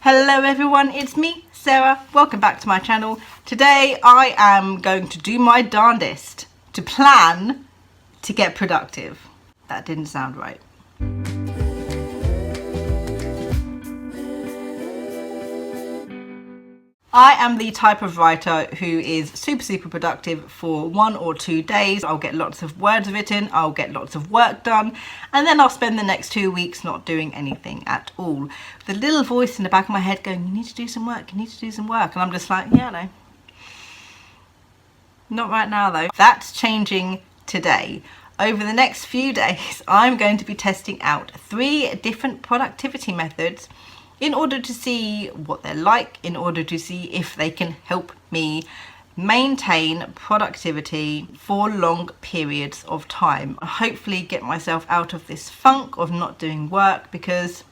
Hello everyone, it's me, Sarah. Welcome back to my channel. Today I am going to do my darndest to plan to get productive. That didn't sound right. I am the type of writer who is super productive for 1 or 2 days. I'll get lots of words written, I'll get lots of work done, and then I'll spend the next 2 weeks not doing anything at all. The little voice in the back of my head going, you need to do some work, you need to do some work. And I'm just like, yeah, no. Not right now though. That's changing today. Over the next few days, I'm going to be testing out 3 different productivity methods in order to see what they're like, in order to see if they can help me maintain productivity for long periods of time. Hopefully get myself out of this funk of not doing work, because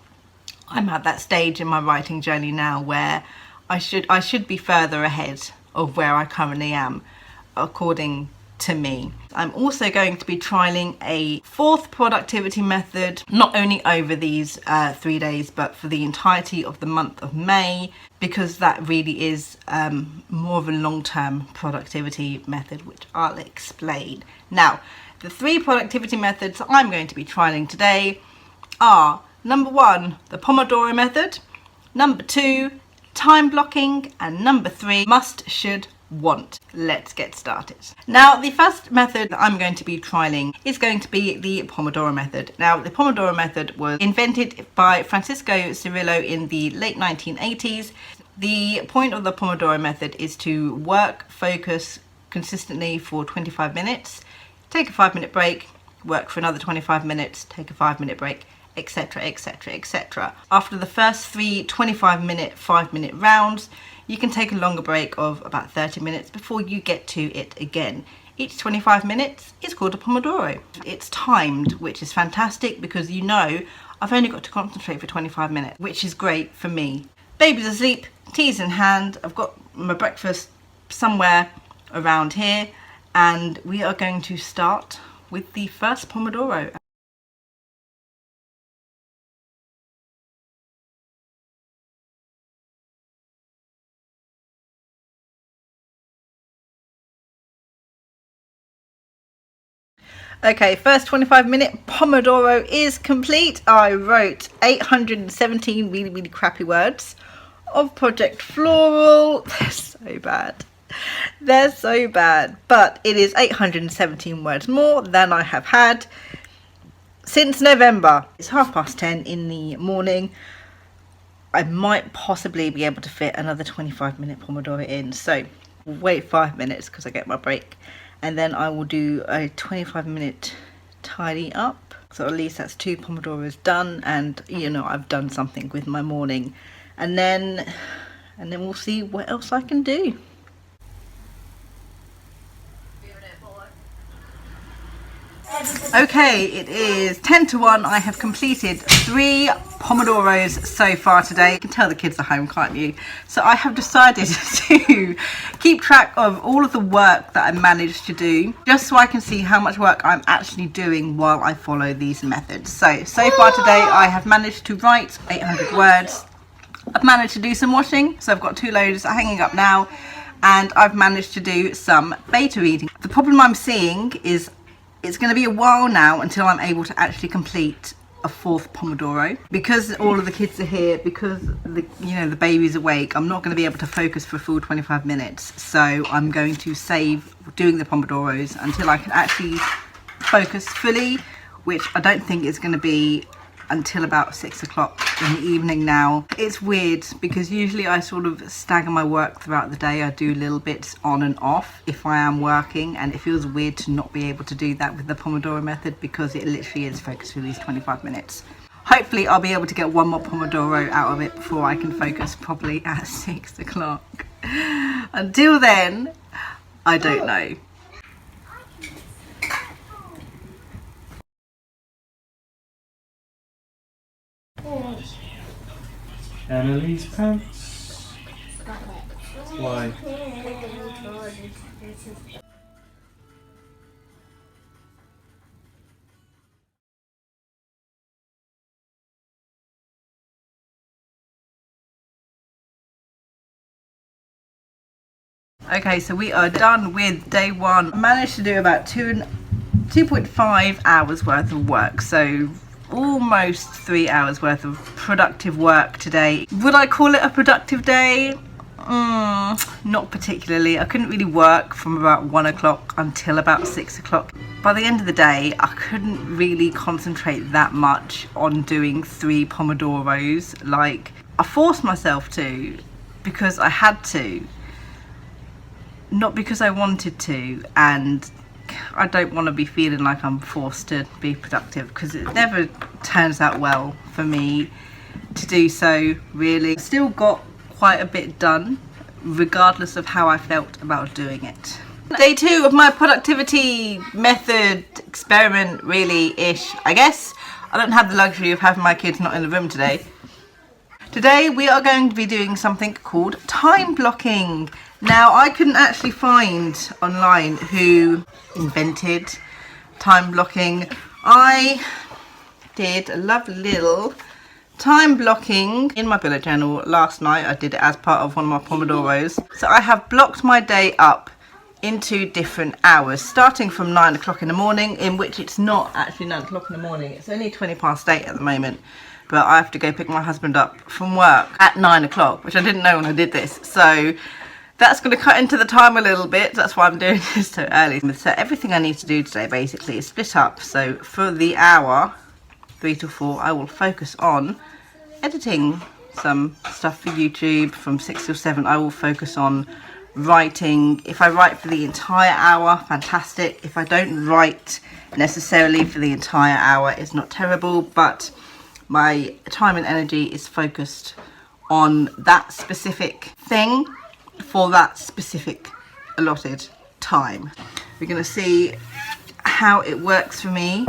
I'm at that stage in my writing journey now where I should be further ahead of where I currently am, according to me. I'm also going to be trialing a 4th productivity method, not only over these 3 days, but for the entirety of the month of May, because that really is more of a long-term productivity method, which I'll explain. Now, the 3 productivity methods I'm going to be trialing today are: number 1, the Pomodoro method; number 2, time blocking; and number 3, must, should, want. Let's get started. Now, the first method that I'm going to be trialing is going to be the Pomodoro method. Now, the Pomodoro method was invented by Francisco Cirillo in the late 1980s. The point of the Pomodoro method is to work, focus consistently for 25 minutes, take a 5-minute break, work for another 25 minutes, take a 5-minute break, etc, etc, etc. After the first 3 25-minute, 5-minute rounds, you can take a longer break of about 30 minutes before you get to it again. Each 25 minutes is called a Pomodoro. It's timed, which is fantastic because you know I've only got to concentrate for 25 minutes, which is great for me. Baby's asleep, tea's in hand, I've got my breakfast somewhere around here, and we are going to start with the first Pomodoro. Okay, first 25-minute Pomodoro is complete. I wrote 817 really crappy words of Project Floral. They're so bad. They're so bad. But it is 817 words more than I have had since November. It's 10:30 in the morning. I might possibly be able to fit another 25-minute Pomodoro in. So wait 5 minutes because I get my break. And then I will do a 25-minute tidy up. So at least that's 2 Pomodoros done, and you know, I've done something with my morning. And then we'll see what else I can do. Okay, it is 10 to 1. I have completed 3 Pomodoros so far today. You can tell the kids are home, can't you? So I have decided to keep track of all of the work that I managed to do, just so I can see how much work I'm actually doing while I follow these methods. So far today I have managed to write 800 words. I've managed to do some washing, so I've got 2 loads hanging up now, and I've managed to do some beta reading. The problem I'm seeing is it's going to be a while now until I'm able to actually complete a 4th Pomodoro, because all of the kids are here, because the baby's awake. I'm not going to be able to focus for a full 25 minutes, so I'm going to save doing the Pomodoros until I can actually focus fully, which I don't think is going to be until about 6 o'clock in the evening now. It's weird because usually I sort of stagger my work throughout the day. I do little bits on and off if I am working, and it feels weird to not be able to do that with the Pomodoro method because it literally is focused for these 25 minutes. Hopefully I'll be able to get 1 more Pomodoro out of it before I can focus properly at 6 o'clock. Until then, I don't know. Emily's pants. Why? Okay, so we are done with day one. I managed to do about 2.5 hours worth of work, so almost 3 hours worth of productive work today. Would I call it a productive day? Not particularly. I couldn't really work from about 1 o'clock until about 6 o'clock. By the end of the day, I couldn't really concentrate that much on doing 3 Pomodoros. Like, I forced myself to because I had to, not because I wanted to, and I don't want to be feeling like I'm forced to be productive, because it never turns out well for me to do so, really. Still got quite a bit done regardless of how I felt about doing it. Day 2 of my productivity method experiment, really-ish, I guess. I don't have the luxury of having my kids not in the room today. Today we are going to be doing something called time blocking. Now, I couldn't actually find online who invented time blocking. I did a lovely little time blocking in my bullet journal last night. I did it as part of one of my Pomodoros. So I have blocked my day up into different hours, starting from 9 o'clock in the morning, in which it's not actually 9 o'clock in the morning. It's only 20 past 8 at the moment. But I have to go pick my husband up from work at 9 o'clock, which I didn't know when I did this. So that's going to cut into the time a little bit. That's why I'm doing this so early. So everything I need to do today basically is split up. So for the hour, 3 to 4, I will focus on editing some stuff for YouTube. From 6 till 7, I will focus on writing. If I write for the entire hour, fantastic. If I don't write necessarily for the entire hour, it's not terrible, but my time and energy is focused on that specific thing for that specific allotted time. We're going to see how it works for me.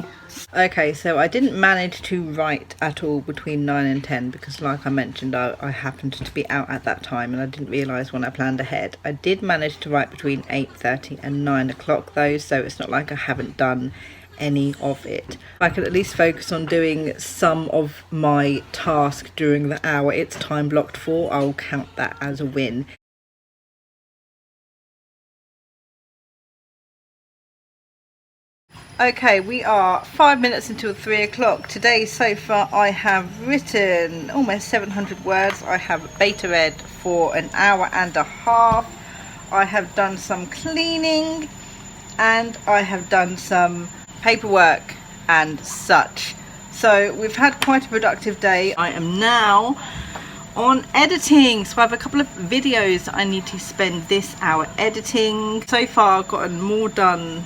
Okay, so I didn't manage to write at all between 9 and 10 because, like I mentioned, I happened to be out at that time and I didn't realise when I planned ahead. I did manage to write between 8:30 and 9 o'clock though, so it's not like I haven't done any of it. I can at least focus on doing some of my task during the hour it's time blocked for. I'll count that as a win. Okay, we are 5 minutes until 3 o'clock. Today so far I have written almost 700 words. I have beta read for an hour and a half. I have done some cleaning and I have done some paperwork and such. So we've had quite a productive day. I am now on editing, so I have a couple of videos I need to spend this hour editing. So far I've gotten more done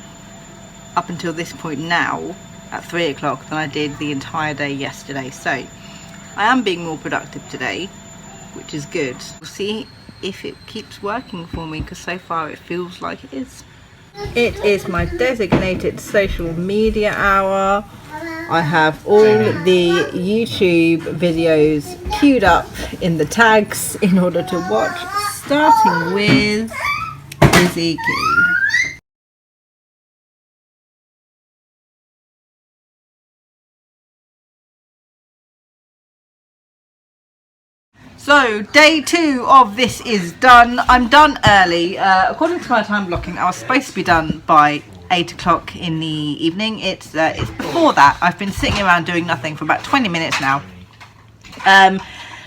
up until this point now at 3 o'clock than I did the entire day yesterday, so I am being more productive today, which is good. We'll see if it keeps working for me, because so far it feels like it is. It is my designated social media hour. I have all the YouTube videos queued up in the tags in order to watch, starting with Izzy. So day 2 of this is done. I'm done early. According to my time blocking, I was supposed to be done by 8 o'clock in the evening. It's before that. I've been sitting around doing nothing for about 20 minutes now.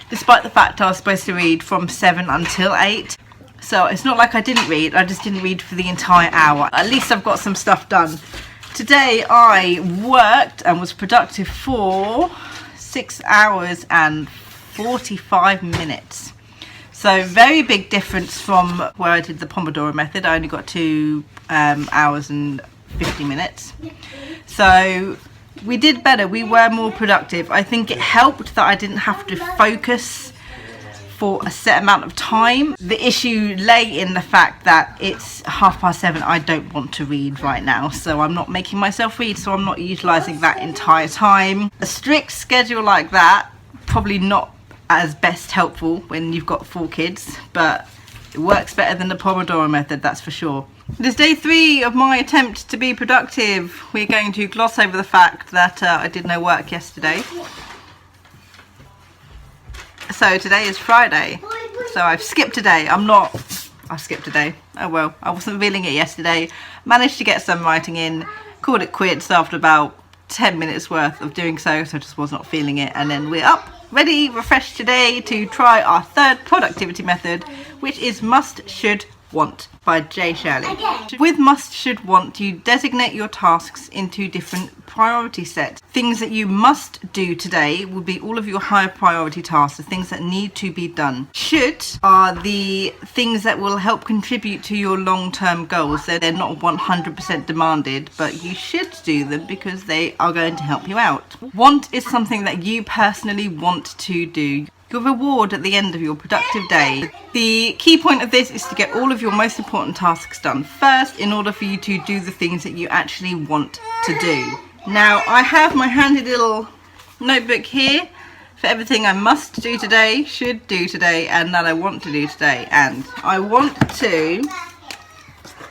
Despite the fact I was supposed to read from 7 until 8. So it's not like I didn't read, I just didn't read for the entire hour. At least I've got some stuff done. Today I worked and was productive for 6 hours and 45 minutes. So very big difference from where I did the Pomodoro method. I only got 2 hours and 50 minutes. So we did better, we were more productive. I think it helped that I didn't have to focus for a set amount of time. The issue lay in the fact that it's 7:30. I don't want to read right now, so I'm not making myself read, so I'm not utilising that entire time. A strict schedule like that, probably not as best helpful when you've got 4 kids, but it works better than the Pomodoro method, that's for sure. It is day 3 of my attempt to be productive. We're going to gloss over the fact that I did no work yesterday. So today is Friday, so I've skipped a day. I'm not I skipped a day. Oh well, I wasn't feeling it yesterday. Managed to get some writing in, called it quits after about 10 minutes worth of doing so, so I just was not feeling it. And then we're up, ready, refreshed today to try our third productivity method, which is must, should, want by Jay Shirley. With must, should, want, you designate your tasks into different priority sets. Things that you must do today will be all of your high priority tasks, the things that need to be done. Should are the things that will help contribute to your long-term goals. They're not 100% demanded, but you should do them because they are going to help you out. Want is something that you personally want to do. Your reward at the end of your productive day. The key point of this is to get all of your most important tasks done first in order for you to do the things that you actually want to do. Now, I have my handy little notebook here for everything I must do today, should do today, and that I want to do today. And I want to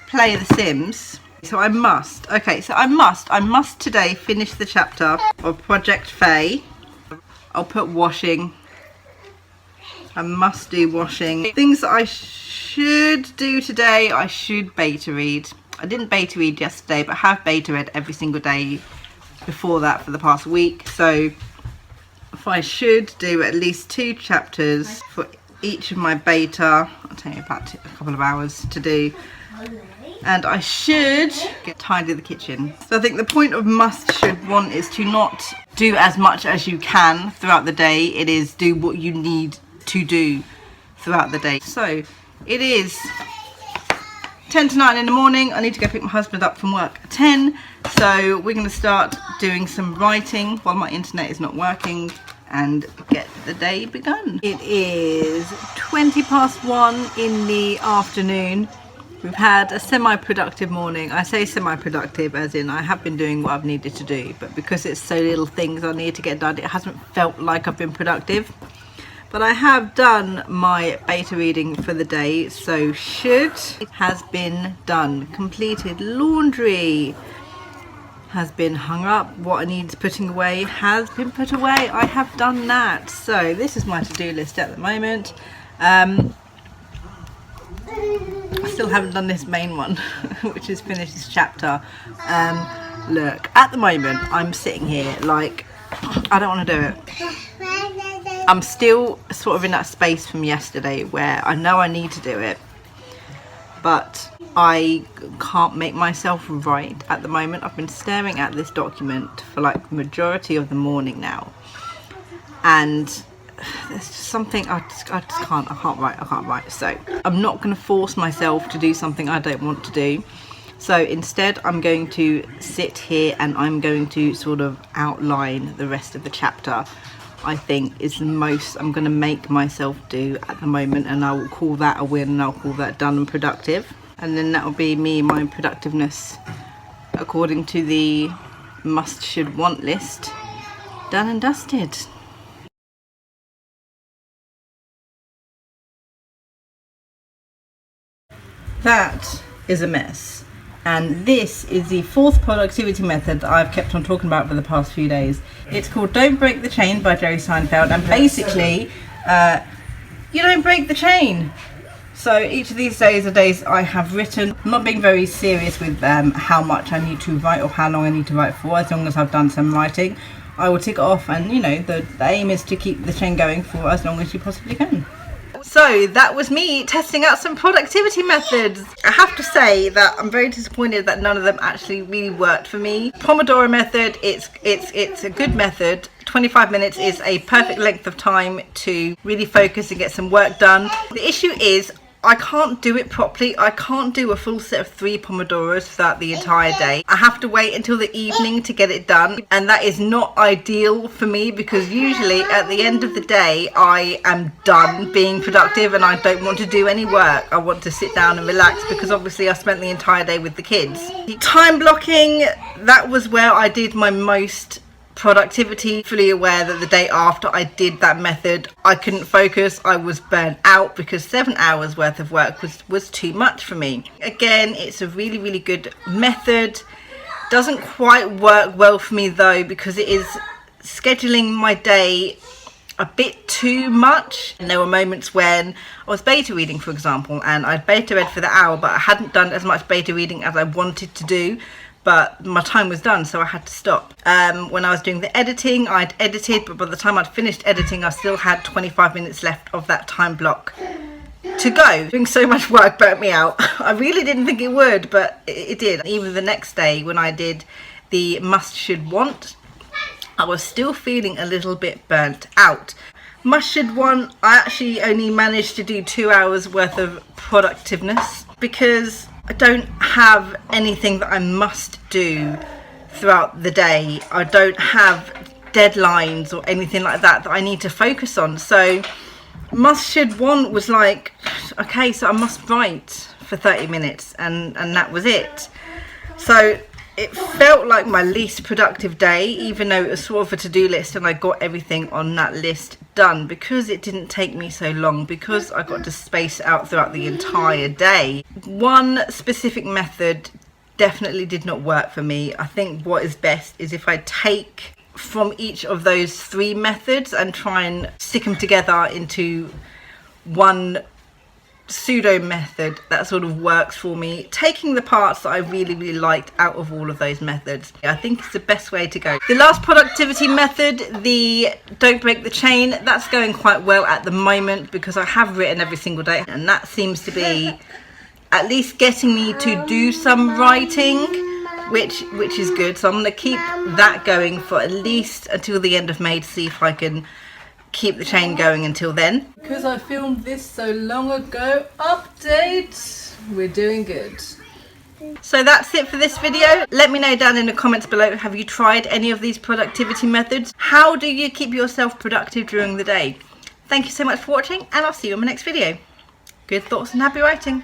play The Sims. So I must. Okay, so I must today finish the chapter of Project Faye. I'll put washing. I must do washing. Things that I should do today, I should beta read. I didn't beta read yesterday, but have beta read every single day before that for the past week. So if I should do at least 2 chapters for each of my beta, I'll take about a couple of hours to do. And I should tidy the kitchen. So I think the point of must, should, want is to not do as much as you can throughout the day. It is do what you need to do throughout the day. So it is 10 to 9 in the morning. I need to go pick my husband up from work at 10. So we're going to start doing some writing while my internet is not working and get the day begun. It is 20 past 1 in the afternoon. We've had a semi-productive morning. I say semi-productive as in I have been doing what I've needed to do, but because it's so little things I need to get done, it hasn't felt like I've been productive. But I have done my beta reading for the day, so should has been done. Completed laundry has been hung up. What I need putting away has been put away. I have done that. So this is my to-do list at the moment. I still haven't done this main one, which is finish this chapter. Look, at the moment I'm sitting here like I don't want to do it. I'm still sort of in that space from yesterday where I know I need to do it, but I can't make myself write at the moment. I've been staring at this document for like the majority of the morning now, and there's just something I can't write. So I'm not going to force myself to do something I don't want to do. So instead I'm going to sit here and I'm going to sort of outline the rest of the chapter. I think is the most I'm going to make myself do at the moment, and I will call that a win, and I'll call that done and productive. And then that will be me, my productiveness according to the must, should, want list, done and dusted. That is a mess. And this is the 4th productivity method that I've kept on talking about for the past few days. It's called Don't Break the Chain by Jerry Seinfeld. And basically, you don't break the chain. So each of these days are days I have written. I'm not being very serious with how much I need to write or how long I need to write for. As long as I've done some writing, I will tick it off. And you know, the aim is to keep the chain going for as long as you possibly can. So that was me testing out some productivity methods. I have to say that I'm very disappointed that none of them actually really worked for me. Pomodoro method, it's a good method. 25 minutes is a perfect length of time to really focus and get some work done. The issue is I can't do it properly. I can't do a full set of 3 Pomodoros throughout the entire day. I have to wait until the evening to get it done, and that is not ideal for me because usually at the end of the day I am done being productive and I don't want to do any work. I want to sit down and relax because obviously I spent the entire day with the kids. Time blocking, that was where I did my most productivity. Fully aware that the day after I did that method I couldn't focus. I was burnt out because 7 hours worth of work was too much for me. Again, it's a really good method. Doesn't quite work well for me though because it is scheduling my day a bit too much. And there were moments when I was beta reading, for example, and I'd beta read for the hour, but I hadn't done as much beta reading as I wanted to do, but my time was done, so I had to stop. When I was doing the editing, I'd edited, but by the time I'd finished editing, I still had 25 minutes left of that time block to go. Doing so much work burnt me out. I really didn't think it would, but it did. Even the next day when I did the must, should, want, I was still feeling a little bit burnt out. Must, should, want, I actually only managed to do 2 hours worth of productiveness because I don't have anything that I must do throughout the day. I don't have deadlines or anything like that I need to focus on. So must, should, want was like, okay, so I must write for 30 minutes and that was it. So it felt like my least productive day, even though it was sort of a to-do list and I got everything on that list done, because it didn't take me so long, because I got to space out throughout the entire day. One specific method definitely did not work for me. I think what is best is if I take from each of those 3 methods and try and stick them together into one pseudo method that sort of works for me, taking the parts that I really liked out of all of those methods. I think it's the best way to go. The last productivity method, the don't break the chain, that's going quite well at the moment because I have written every single day, and that seems to be at least getting me to do some writing, which is good. So I'm going to keep that going for at least until the end of May to see if I can keep the chain going until then. Because I filmed this so long ago, update, we're doing good. So that's it for this video. Let me know down in the comments below, have you tried any of these productivity methods? How do you keep yourself productive during the day? Thank you so much for watching, and I'll see you in my next video. Good thoughts and happy writing.